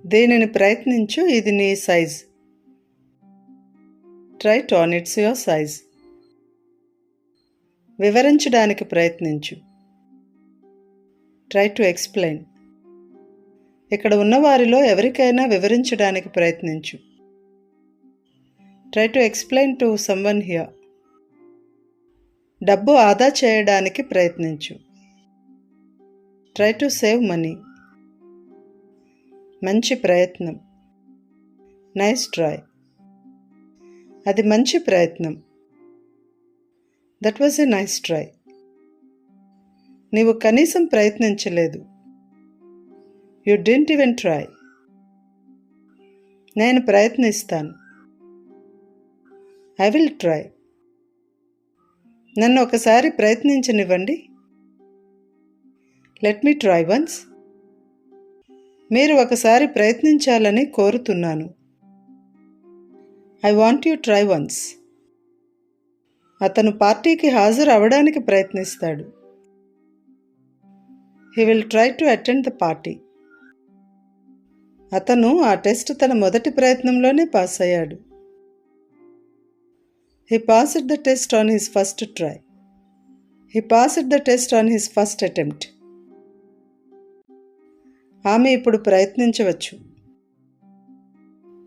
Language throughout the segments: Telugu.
దీనిని ప్రయత్నించు, ఇది నీ size. Try it on, it's your size. వివరించడానికి ప్రయత్నించు. Try to explain. ఇక్కడ ఉన్నవారిలో ఎవరికైనా వివరించడానికి ప్రయత్నించు. Try to explain to someone here. డబ్బు ఆదా చేయడానికి ప్రయత్నించు. Try to save money. మంచి ప్రయత్నం. Nice try. అది మంచి ప్రయత్నం. That was a nice try. నీవు కనీసం ప్రయత్నించలేదు. You didn't even try. నేను ప్రయత్నిస్తాను. I will try. నన్ను ఒకసారి ప్రయత్నించనివ్వండి. Let me try once. మీరు ఒకసారి ప్రయత్నించాలని కోరుతున్నాను. I want you try once. అతను పార్టీకి హాజరు అవడానికి ప్రయత్నిస్తాడు. He will try to attend the party. అతను ఆ టెస్ట్ తన మొదటి ప్రయత్నంలోనే పాస్ అయ్యాడు. He passed the test on his first try. He passed the test on his first attempt. ఆమె ఇప్పుడు ప్రయత్నించవచ్చు.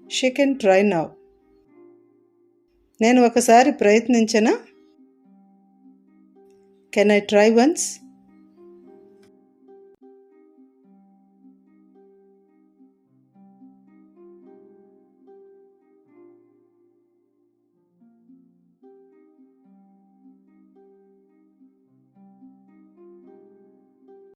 She can try now. నేను ఒకసారి ప్రయత్నించనా? Can I try once?